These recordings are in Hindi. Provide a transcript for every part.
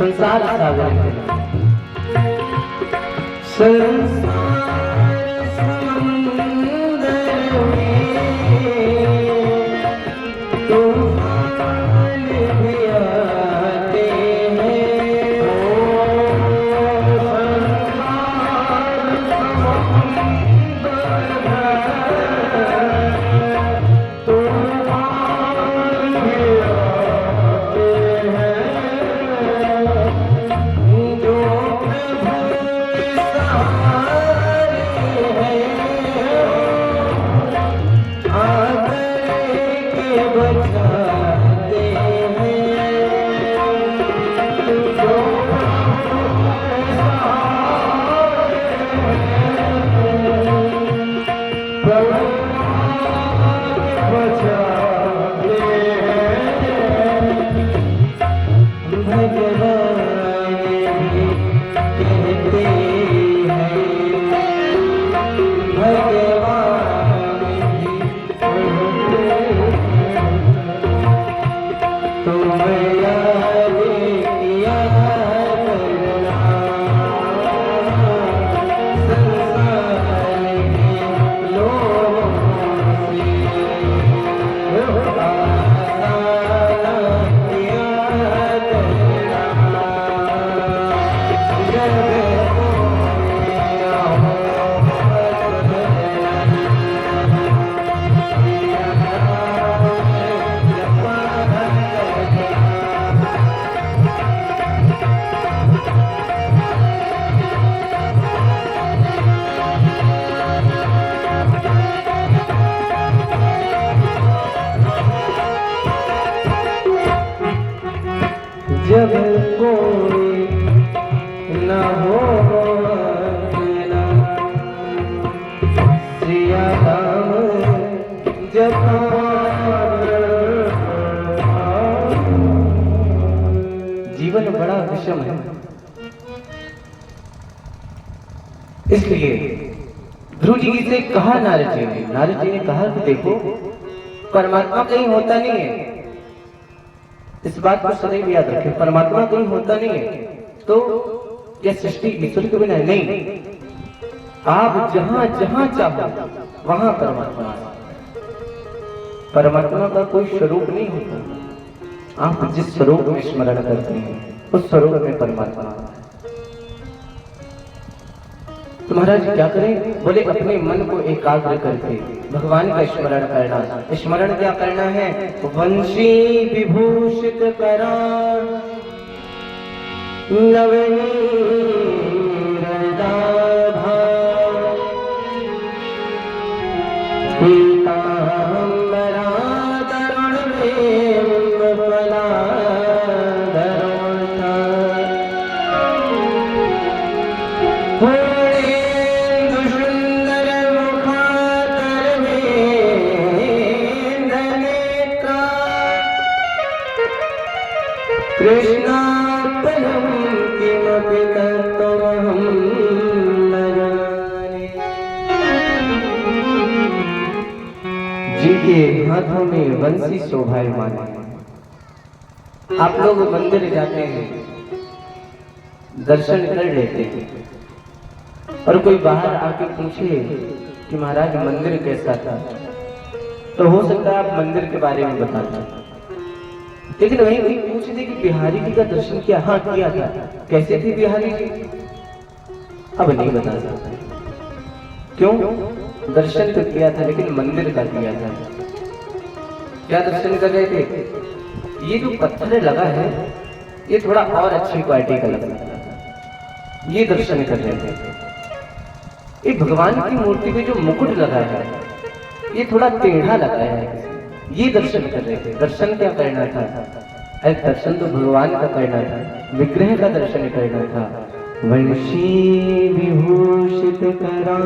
संसार सागर संसार समुंदर में तूफान भी आते हैं। संसार समुंदर तूफान भी आते हैं। जब कोई न हो अपना सिया राम जीवन बड़ा विषम है। इसलिए ध्रुव जी से कहा नारद जी ने कहा कि देखो परमात्मा कहीं होता नहीं है, इस बात को सदैव याद रखें। परमात्मा कहीं होता नहीं है तो यह सृष्टि ईश्वर के बिना नहीं। आप जहां जहां चाहो वहां परमात्मा है। परमात्मा का कोई स्वरूप नहीं होता। आप जिस स्वरूप में स्मरण करते हैं उस स्वरूप में परमात्मा है। तो महाराज क्या करें? बोले अपने मन को एकाग्र करके भगवान का स्मरण करना। स्मरण क्या करना है? वंशी विभूषित करा कृष्णार्पणं किमपि तत्त्वमहं न जाने। जिनके हाथों में बंसी शोभायमान है। आप लोग मंदिर जाते हैं, दर्शन कर लेते हैं और कोई बाहर आके पूछे कि महाराज मंदिर कैसा था, तो हो सकता है आप मंदिर के बारे में बता दें। लेकिन वही कोई पूछ दे कि बिहारी जी का दर्शन किया? हाँ किया था। कैसे थे बिहारी जी? अब नहीं बता सकते। क्यों? दर्शन तो किया था लेकिन मंदिर का किया था। क्या दर्शन कर रहे थे? ये जो पत्थर लगा है ये थोड़ा और अच्छी क्वालिटी का लगा है, ये दर्शन कर रहे थे। ये भगवान की मूर्ति में जो मुकुट लगा है ये थोड़ा टेढ़ा लगा है, ये दर्शन कर रहे थे। दर्शन क्या करना था? अरे दर्शन तो भगवान का करना था, विग्रह का दर्शन करना था। वंशी विभूषित करा।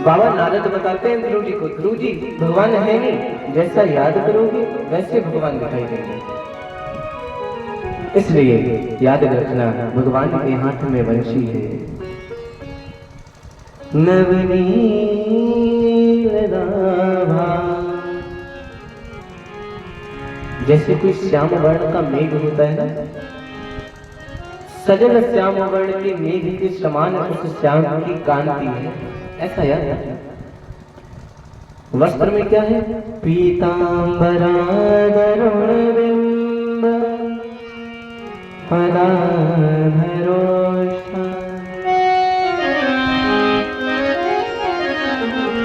बाबा नारद बताते हैं ध्रुव जी को, ध्रुव जी भगवान है नहीं, जैसा याद करोगे वैसे भगवान दिखाई देंगे। इसलिए याद रखना भगवान के हाथ में वंशी है। नवनीत जैसे कोई श्याम वर्ण का मेघ होता है ना, सजल श्याम वर्ण के मेघ के समान उस श्याम की कांति है, ऐसा यार। वस्त्र में क्या है? पीतांबरा वरुण बिंब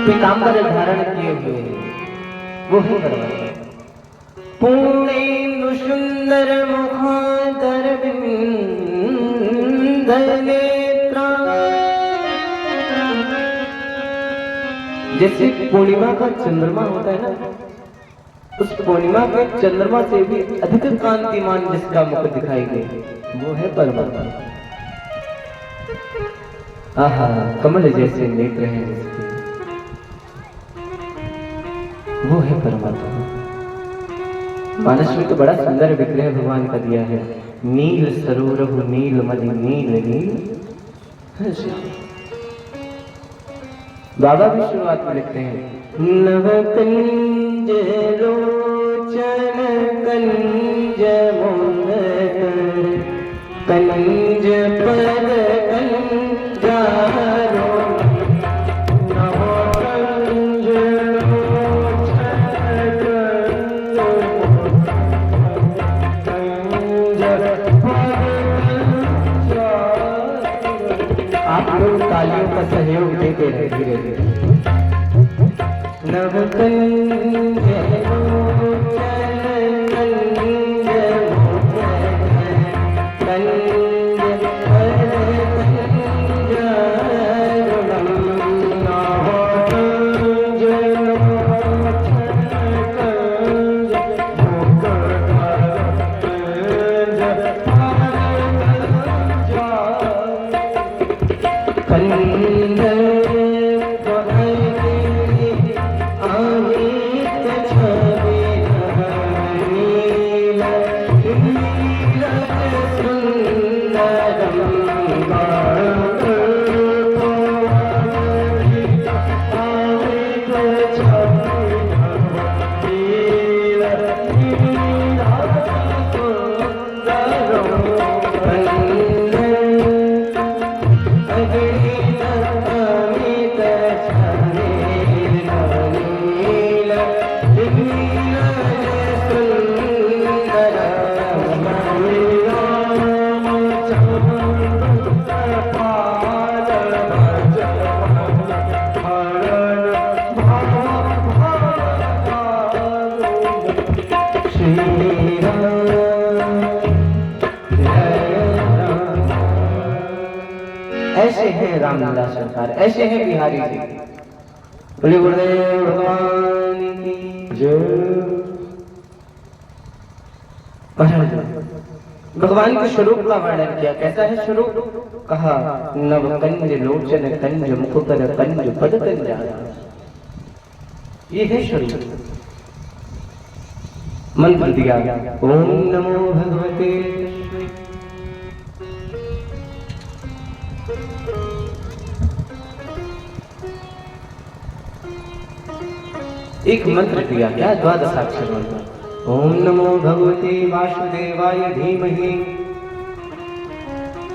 पीतांबर धारण किए हुए वो ही परमात्मा। पूर्णेन्दु सुंदर मुखादर बिंद नेत्रा। जैसे पूर्णिमा का चंद्रमा होता है ना, उस पूर्णिमा के चंद्रमा से भी अधिक कांतिमान जिसका मुख दिखाई दे वो है परमात्मा। आहा, कमल जैसे नेत्र हैं जिसके, वो है परमात्मा। मानस में तो बड़ा सुंदर विग्रह भगवान का दिया है। नील सरोरहु नील मणि नील नील। बाबा भी शुरुआत में लिखते हैं नव कंज लोचन कंज मोहर कंज पद कंजारो तालियों का सहयोग देते रहे धीरे धीरे। नव कंज कंज हैं रामलीला सरकार, ऐसे हैं बिहारी जी। बोले गुरुदेव भगवान की जय। महाराज भगवान के स्वरूप का वर्णन किया। कैसा है स्वरूप? कहा नव कंज लोचन कंज मुकुकर कंज पद कंज। ये है स्वरूप। मंत्र दिया ओम नमो भगवते। एक मंत्र दिया, क्या? द्वादशाक्षर मंत्र। ओम नमो भगवते वासुदेवाय धीमहि।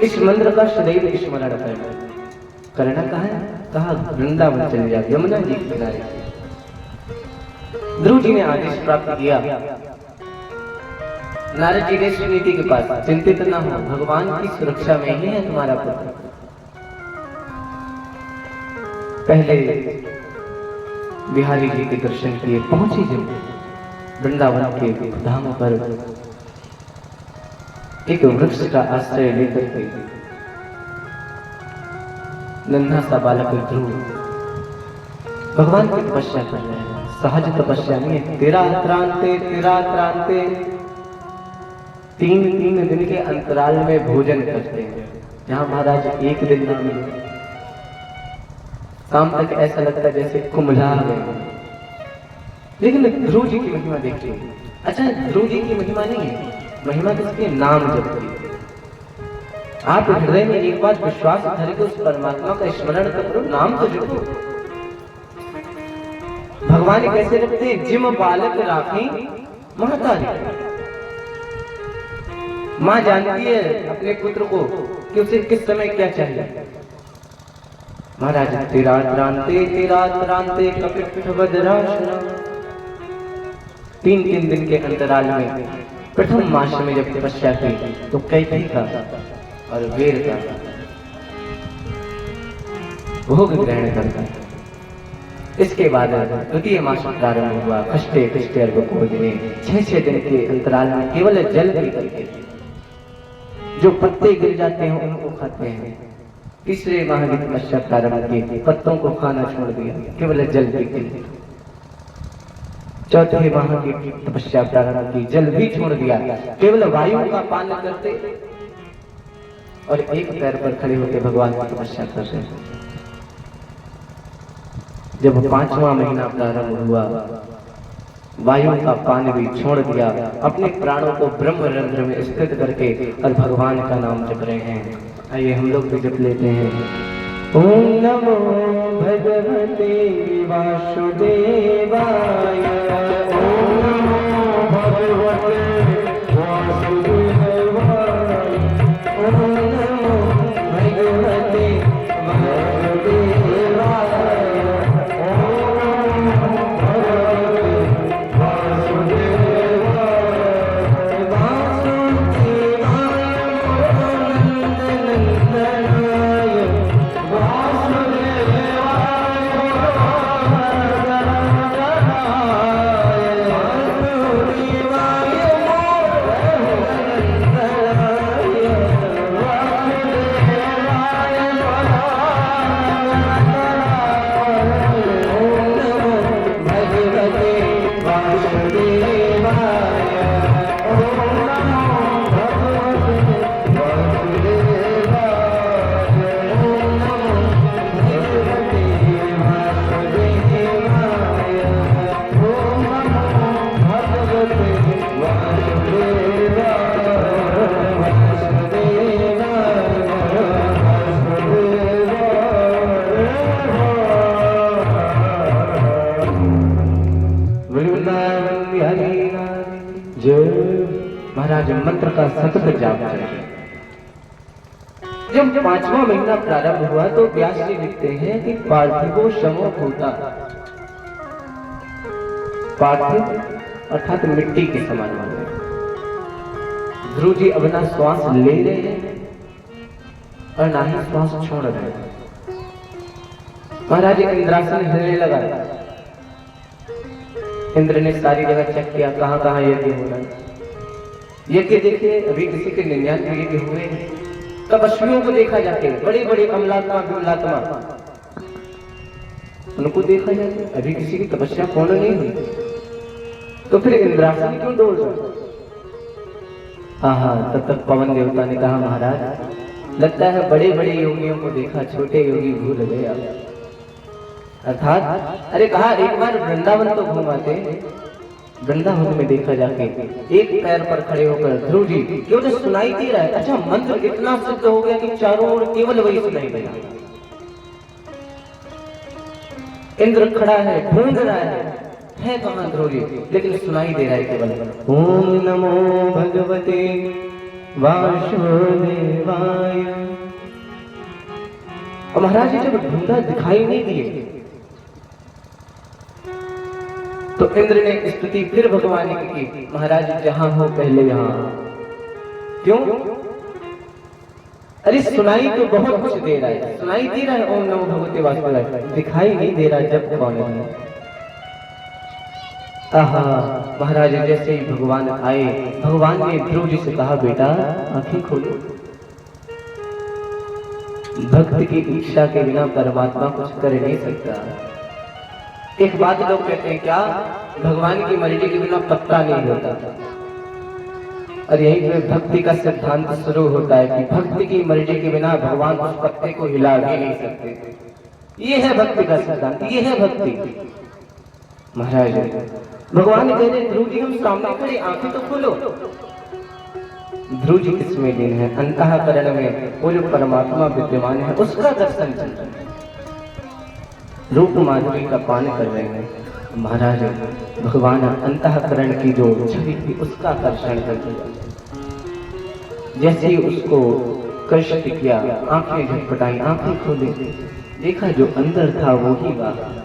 इस मंत्र का सदैव स्मरण करना। कहा है? कहा वृंदावन चले जा, यमुना जी के किनारे। ध्रुव जी ने आदेश प्राप्त किया, नारद जी ने सुनीति के पास, चिंतित न हो, भगवान की सुरक्षा में ही है तुम्हारा पुत्र। पहले बिहारी जी के दर्शन किए, पहुंची जब वृंदावन के धाम पर एक वृक्ष का आश्रय लेकर के नन्हा सा बालक ध्रुव भगवान की तपस्या कर रहे हैं। सहज तपस्या नहीं है। तेरा त्रांते 3 दिन के अंतराल में भोजन करते हैं। जहां महाराज एक दिन ना मिले, शाम तक ऐसा लगता है जैसे कुम्भला गए। लेकिन ध्रुव जी की महिमा देखिए। अच्छा, ध्रुव जी की महिमा नहीं है, महिमा किसकी? नाम जपती। आप हृदय में एक बार विश्वास धर के उस परमात्मा का स्मरण करो, नाम तो जपो। भगवान कैसे रखते हैं? जिम बालक राखी महतारी। मां जानती है अपने पुत्र को कि उसे किस समय क्या चाहिए। महाराज तेरा त्रांते कपित बदराशना। 3 दिन के अंतराल में प्रथम मास में जब तपस्या की तो कैथी का और वेर का भोग ग्रहण करता। इसके बाद द्वितीय मास प्रारंभ हुआ। कष्टे अर्घ भोजने 6 दिन के अंतराल में केवल जल पी करके जो पत्ते गिर जाते हैं उनको खाते हैं। तीसरे माह की तपस्या प्रारंभ की, पत्तों को खाना छोड़ दिया, केवल जल पीते। चौथे माह की तपस्या प्रारंभ की, जल भी छोड़ दिया, केवल वायु का पान करते और एक पैर पर खड़े होकर भगवान की तपस्या करते। जब 5वां महीना प्रारंभ हुआ, वायु का पान भी छोड़ दिया, अपने प्राणों को ब्रह्म रंध्र में स्थित करके और भगवान का नाम जप रहे हैं। आइए हम लोग भी जप लेते हैं। ओम नमो भगवते वासुदेवाय। ओम नमो भगवते वासुदेवाय। ओम नमो भगवते वासुदेवाय। महाराज मंत्र का सतत जाप करें। जब 5वां महीना प्रारंभ हुआ तो व्यास जी लिखते हैं कि पार्थिवो शमो भूता। पार्थिव अर्थात मिट्टी के समान हो गए। ध्रुव जी अब ना श्वास ले रहे हैं और ना ही श्वास छोड़ रहे हैं। महाराज इंद्रासन हिलने लगा। इंद्र ने सारी जगह चेक किया, कहां कहां यज्ञ हो रहा है। यज्ञ देखिए, अभी किसी के 99 यज्ञ हुए, तपस्वियों को देखा जाके, बड़े बड़े अमलात्मा विमलात्मा, उनको देखा जाए। अभी किसी की तपस्या पूर्ण नहीं हुई, तो फिर इंद्रासन क्यों डोल रहा? हाँ, तब तक पवन देवता ने कहा, महाराज लगता है बड़े बड़े योगियों को देखा, छोटे योगी भूल गए। अर्थात अरे कहा एक बार वृंदावन तो घूमाते। वृंदावन में देखा जाके एक पैर पर खड़े होकर ध्रुव जी केवल सुनाई दे रहा है। अच्छा, मंत्र इतना सिद्ध हो गया कि चारों ओर केवल वही सुनाई दे रहा है। इंद्र खड़ा है, ढूंढ रहा है कहां ध्रुव जी, लेकिन सुनाई दे रहा है केवल ओम नमो भगवते वासुदेवाय। और महाराज जी जब ढूंढा दिखाई नहीं दिए, तो इंद्र ने स्तुति फिर भगवान की की, महाराज जहां हो पहले यहां। क्यों? अरे सुनाई तो बहुत कुछ दे रहा है, सुनाई दे रहा है ओम नमो भगवते वासुदेवाय, दिखाई नहीं दे रहा जब कौन है। आहा, महाराज जैसे ही भगवान आए, भगवान ने ध्रुव जी से कहा, बेटा आंखें खोलो। भक्त की इच्छा के बिना परमात्मा कुछ कर नहीं सकता। एक बात लोग कहते हैं, क्या भगवान की मर्जी के बिना पत्ता नहीं होता। और यहीं पे भक्ति का सिद्धांत शुरू होता है कि भक्ति की मर्जी के बिना भगवान उस पत्ते को हिला भी नहीं सकते। ये है भक्ति का सिद्धांत, ये है भक्ति। महाराज भगवान कह रहे, ध्रुव जी हम सामने खड़े, आंखें तो खोलो। ध्रुव जी किसमें लीन है? अंतःकरण में वो जो परमात्मा विद्यमान है उसका दर्शन चल रहा है, रूप माधुरी का पान कर रहे हैं। महाराज भगवान अंतःकरण की जो छवि थी उसका आकर्षण कर दिया। जैसे ही उसको कष्ट किया, आंखें झटपटाई, आंखें खोली, देखा जो अंदर था वो ही बाहर।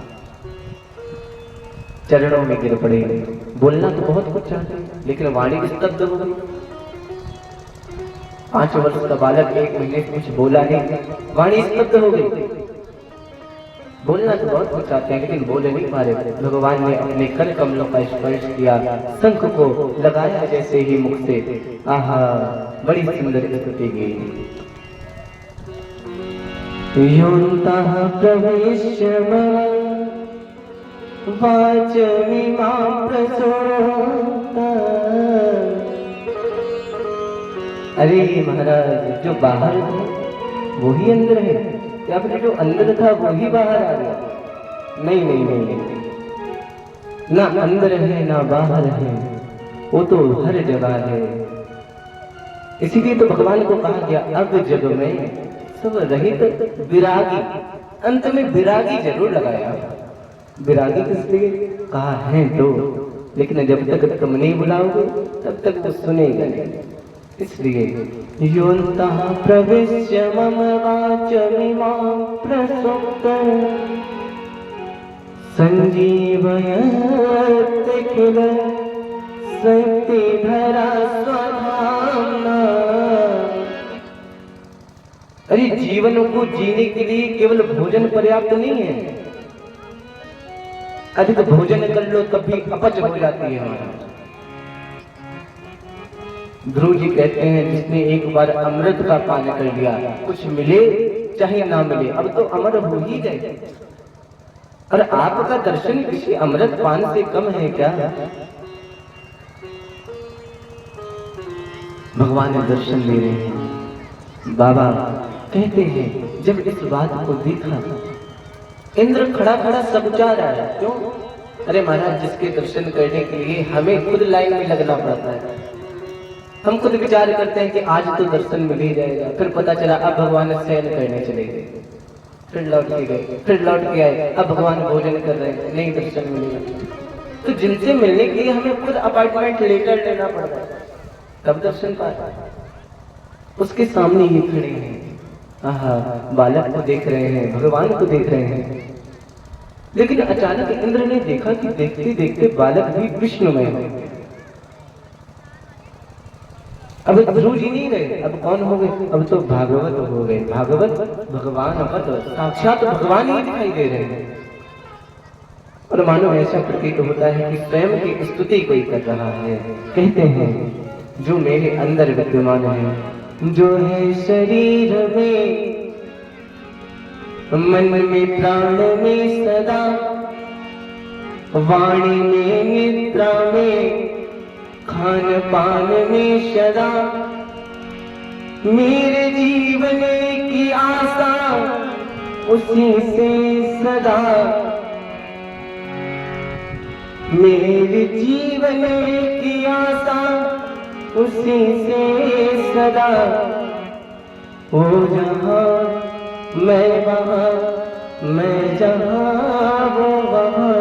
चरणों में गिर पड़े। बोलना तो बहुत कुछ चाहते, लेकिन वाणी स्तब्ध हो गई। 5 वर्ष का बालक 1 महीने से कुछ बोला नहीं, वाणी स्तब्ध हो गई। बोलना तो बहुत कुछ चाहते हैं, लेकिन बोल नहीं पा रहे। भगवान ने अपने कर कमलों का स्पर्श किया, शंख को लगाया जैसे ही मुख से, आहा बड़ी सुंदर स्तुति गई। योऽन्तः प्रविश्य वाचमिमां प्रसूत। अरे महाराज, जो बाहर थे वो ही अंदर है, या फिर जो अंदर था वो ही बाहर आ गया? नहीं नहीं नहीं, ना अंदर है ना बाहर है, वो तो हर जगह है। इसीलिए तो भगवान को कहा गया, अब जग में सब रहित विरागी। अंत में विरागी जरूर लगाया। विरागी किस लिए कहा है तो, लेकिन जब तक तुम नहीं बुलाओगे तब तक तो सुनेगा नहीं। इसलिए योऽन्तः प्रविश्य मम वाचमिमां प्रसूत संजीवयत् किल शक्तिधरा स्वधाम्ना। अरे जीवन को जीने के लिए केवल भोजन पर्याप्त नहीं है। अधिक भोजन कर लो तब भी अपच हो जाती है हमारा। ध्रुव जी कहते हैं, जिसने एक बार अमृत का पान कर लिया, कुछ मिले चाहे ना मिले, अब तो अमर हो ही गए। और आपका दर्शन किसी अमृत पान से कम है क्या? भगवान ने दर्शन दे रहे हैं। बाबा कहते हैं, जब इस बात को देखा, इंद्र खड़ा खड़ा सब जा रहा है। क्यों? अरे महाराज, जिसके दर्शन करने के लिए हमें खुद लाइन में लगना पड़ता है। हम खुद विचार करते हैं कि आज तो दर्शन मिल ही जाएगा, फिर पता चला अब भगवान शयन करने चले गए, फिर लौट के गए, फिर लौट के आए, अब भगवान भोजन कर रहे हैं, नहीं दर्शन मिलेगा। तो जिनसे मिलने के लिए हमें खुद अपॉइंटमेंट लेटर लेना पड़ता है, तब दर्शन पाते। उसके सामने ये खड़े हैं, आहा बालक को देख रहे हैं, भगवान को देख रहे हैं। लेकिन अचानक इंद्र ने देखा कि देखते देखते बालक भी विष्णुमय है। अब ध्रुव जी नहीं रहे, अब कौन हो गए? अब तो भागवत हो गए। भागवत भगवान, साक्षात भगवान ही दिखाई दे रहे हैं। और मानो ऐसा प्रतीत होता है कि स्वयं की स्तुति कोई कर रहा है। कहते हैं, जो मेरे अंदर विद्यमान है जो है शरीर में, मन में, प्राण में सदा, वाणी में, निद्रा में, खान पान में सदा, मेरे जीवन की आशा उसी से सदा, मेरे जीवन की आशा उसी से सदा, वो जहाँ मैं वहाँ, मैं जहाँ वो वहाँ,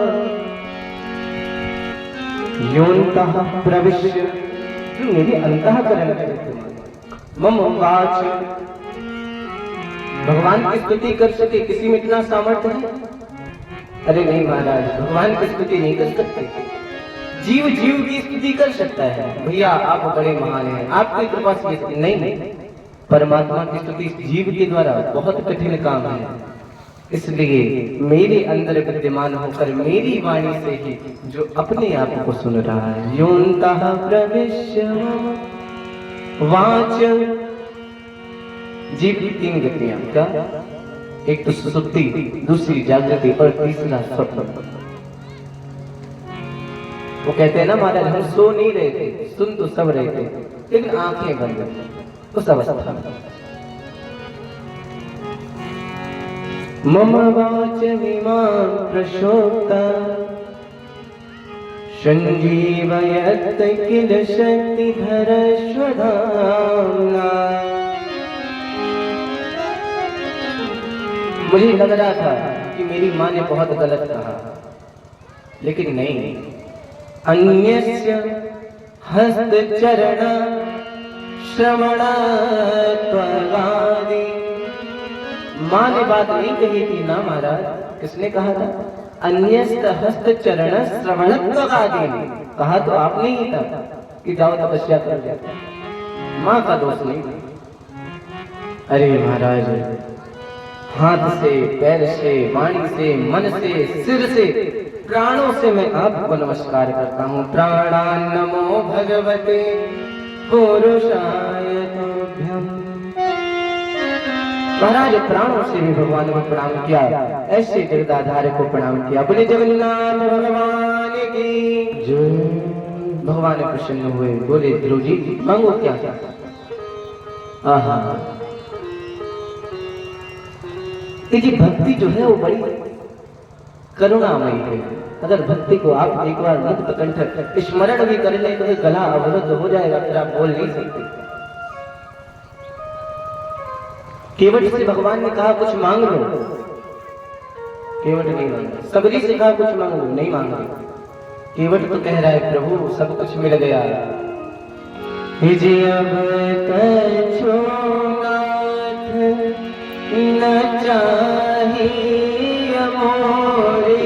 योऽन्तः प्रविश्य, मेरे अंतःकरण मम वाच, भगवान की स्तुति कर सके किसी में इतना सामर्थ्य है? अरे नहीं महाराज, भगवान की स्तुति नहीं कर सकते, जीव जीव की स्तुति कर सकता है। भैया आप बड़े महान हैं, आपकी कृपा से नहीं, परमात्मा की स्तुति जीव के द्वारा बहुत कठिन काम है। इसलिए मेरे अंदर विद्यमान होकर मेरी वाणी से ही जो अपने आप को सुन रहा है, योऽन्तः प्रविश्य वाच, जीव की 3 गतियां, क्या? एक तो सुसुप्ति, दूसरी जागृति और तीसरा स्वप्न। वो कहते हैं ना महाराज, हम सो नहीं रहे थे, सुन तो सब रहे थे, लेकिन आंखें बंद उस अवस्था में। मम वाचमिमां प्रशोक्ता संजीवयत् किल शक्तिधर स्वधाम्ना। मुझे लग रहा था कि मेरी माँ ने बहुत गलत कहा, लेकिन नहीं, अन्यस्य हस्तचरण श्रवण त्वगादि। माँ ने बात नहीं कही थी ना महाराज, किसने कहा था? अन्यस्त हस्त चरण श्रवण त्वगादि। कहा तो आपने ही था कि जाओ तपस्या कर जाता, माँ का दोष नहीं। अरे महाराज, हाथ से, पैर से, वाणी से, मन से, सिर से, प्राणों से मैं आपको नमस्कार करता हूँ। प्राणान् नमो भगवते पुरुषाय तुभ्यम्। महाराज प्राणों से भी भगवान को प्रणाम किया, ऐसे जगदाधार को प्रणाम किया। बोले जगन्नाथ भगवान की जय। भगवान प्रसन्न हुए, बोले ध्रुव जी मांगो क्या चाहता? आहा, देखिए भक्ति जो है वो बड़ी करुणामयी है। अगर भक्ति को आप एक बार मुक्त कंठ स्मरण भी कर ले तो गला अवरुद्ध हो जाएगा, फिर आप बोल नहीं सकते। केवट से भगवान ने कहा कुछ मांग लो, केवट नहीं मांगा। सबरी से कहा कुछ मांग लो, नहीं मांगा। केवट तो कह रहा है प्रभु सब कुछ मिल गया, अब कछो नाथ न चाहिए मोरे।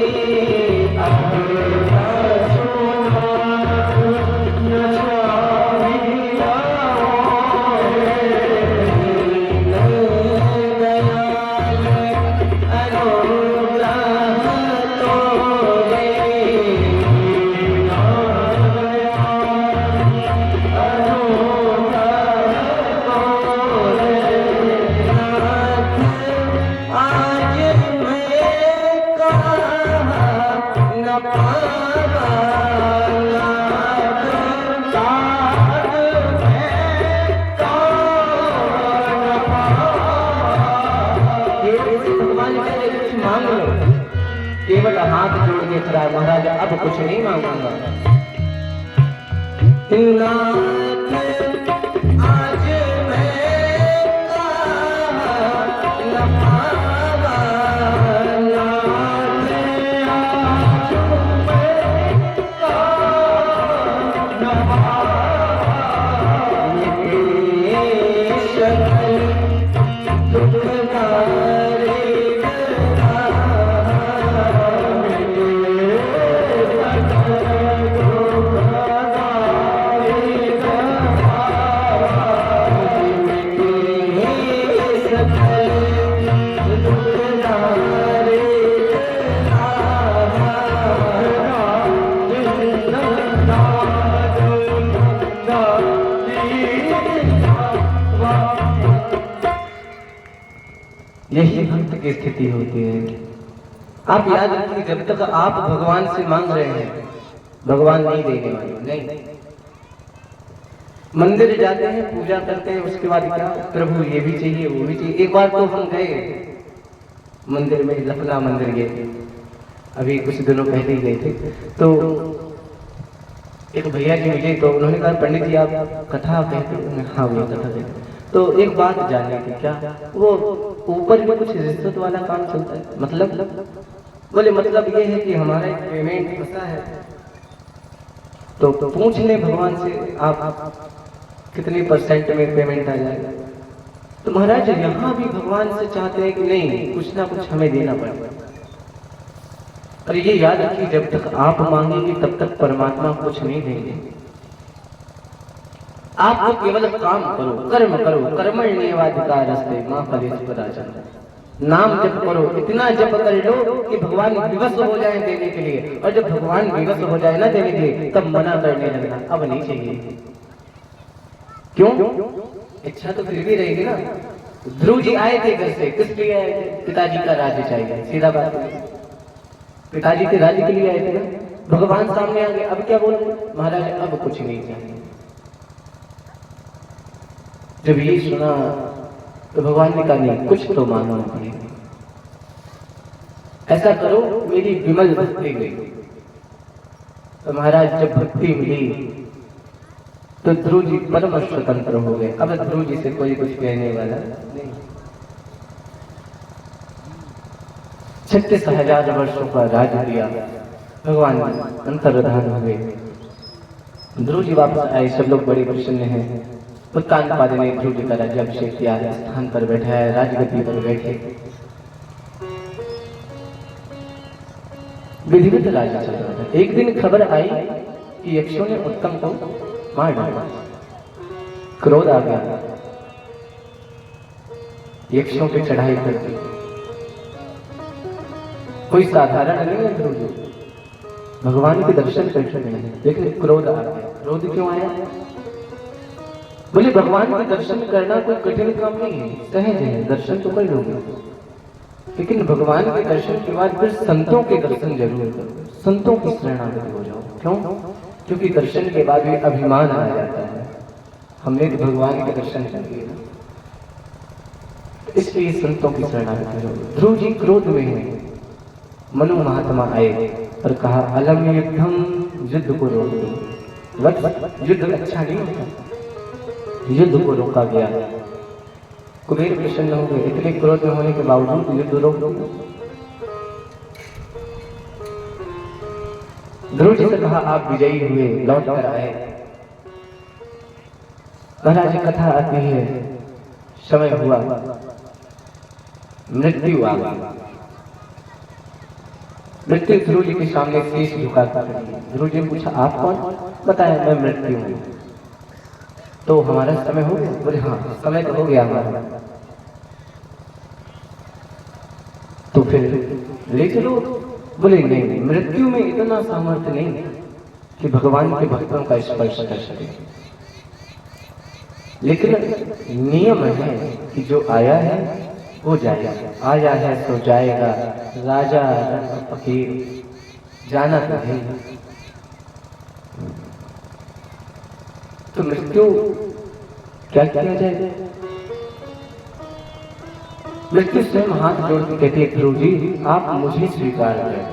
केवट हाथ जोड़ के खड़ा, महाराज अब कुछ नहीं मांगूंगा। आज यही भक्त की स्थिति होती है। आप याद रखिए, जब तक आप भगवान से मांग रहे हैं, भगवान नहीं देने वाले। नहीं, मंदिर जाते हैं, पूजा करते हैं, उसके बाद क्या, प्रभु ये भी चाहिए, वो भी चाहिए। एक बार तो हम गए मंदिर में, लखना मंदिर गए, अभी कुछ दिनों पहले ही गए थे। तो एक भैया जी मिले, तो उन्होंने कहा, पंडित जी आप कथा कहते हैं? हाँ भैया कथा कहते। तो एक बात जाननी थी, क्या वो ऊपर में कुछ रिश्वत वाला काम चलता है? मतलब बोले मतलब ये है कि हमारा एक पेमेंट फंसा है, तो पूछ लें भगवान से आप कितने परसेंट में पेमेंट आ जाएगा। तो महाराज यहाँ भी भगवान से चाहते हैं कि नहीं, कुछ ना कुछ हमें देना पड़ेगा। और ये याद रखिए, जब तक आप मांगेंगे तब तक परमात्मा कुछ नहीं देंगे। आप तो केवल काम करो, कर्म करो, कर्मण्येवाधिकारस्ते मा फलेषु कदाचन। नाम जप करो, इतना जप कर लो कि भगवान विवश हो जाए देने के लिए। और जब भगवान विवश हो जाए ना देने के लिए, तब मना करने लगना, अब नहीं चाहिए। क्यों? इच्छा तो फिर भी रहेगी ना। ध्रुव जी आए थे घर से, किस लिए आए थे? पिताजी का राज्य चाहिए, सीधा बात है। पिताजी के राज्य के लिए आए थे ना। भगवान सामने आ गए, अब क्या बोल रहे? महाराज अब कुछ नहीं चाहिए। जब ये सुना तो भगवान ने कहा, नहीं कुछ तो मांगना पड़ेगा। ऐसा करो, मेरी विमल भक्ति गई। तो महाराज जब भक्ति मिली तो ध्रुव जी परम स्वतंत्र हो गए। अब ध्रुव जी से कोई कुछ कहने वाला नहीं। 36,000 वर्षों का राज दिया, भगवान अंतर्धान हुए। ध्रुव जी वापस आए, सब लोग बड़े प्रसन्न हैं। उत्तानपाद ने ध्रुव जी का राज्याभिषेक किया, स्थान पर बैठाया, राजगद्दी पर बैठे, विधिवत राज्य चल रहा था। एक दिन खबर आई कि यक्षों ने उत्तम को मार डाला। क्रोध आ गया, यक्षों पे चढ़ाई कर दी। कोई साधारण नहीं है ध्रुव जी, भगवान के दर्शन कर रहे हैं, लेकिन क्रोध आ गया। क्रोध क्यों आया? बोले भगवान के दर्शन करना कोई कठिन काम नहीं है, सहज है, दर्शन तो कर लोगे, लेकिन भगवान के दर्शन के बाद फिर संतों के दर्शन जरूर करो, संतों की शरणागति हो जाओ। क्यों? क्योंकि दर्शन के बाद भी अभिमान आ जाता है, हमने तो भगवान के दर्शन कर लिए, इसलिए संतों की शरणागति हो। ध्रुव जी क्रोध में है। मनु महात्मा आए और कहा, अलम युद्धम, युद्ध को रोक दो। वत्स, युद्ध अच्छा नहीं होता, युद्ध को रोका गया। कुबेर प्रसन्न हो गए, इतने क्रोध में होने के बावजूद युद्ध रोक दो। ध्रुव जी से कहा, आप विजयी हुए, लौट कर आए। महाराज कथा आती है, समय हुआ, मृत्यु आ गई। मृत्यु ध्रुव जी के सामने शीश झुका कर ध्रुव जी पूछा, आप कौन? बताया, मैं मृत्यु हूं। तो हमारा समय हो गया? बोले हाँ, समय तो हो गया हमारा। तो फिर ले चलो। बोले नहीं, मृत्यु में इतना सामर्थ्य नहीं कि भगवान के भक्तों का स्पर्श कर सके, लेकिन नियम है कि जो आया है वो जाएगा, आया है तो जाएगा। राजा फकीर जाना तो है। तो मृत्यु क्या किया जाए? मृत्यु स्वयं हाथ जोड़ के कहती है, ध्रुव जी आप मुझे स्वीकार करें।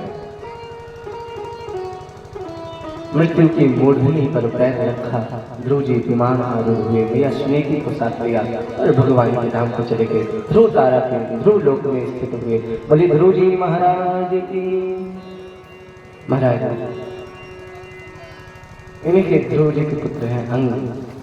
मृत्यु की मूर्धनी पर पैर रखा, ध्रुव जी विमान आरूढ़ हुए, मैया स्नेही को साथ लिया और भगवान के धाम को चले गए। ध्रुव तारा के ध्रुव लोक में स्थित हुए। बोले ध्रुव जी महाराज की। महाराज इन्हीं के ध्रुव जी के पुत्र हैं अंग।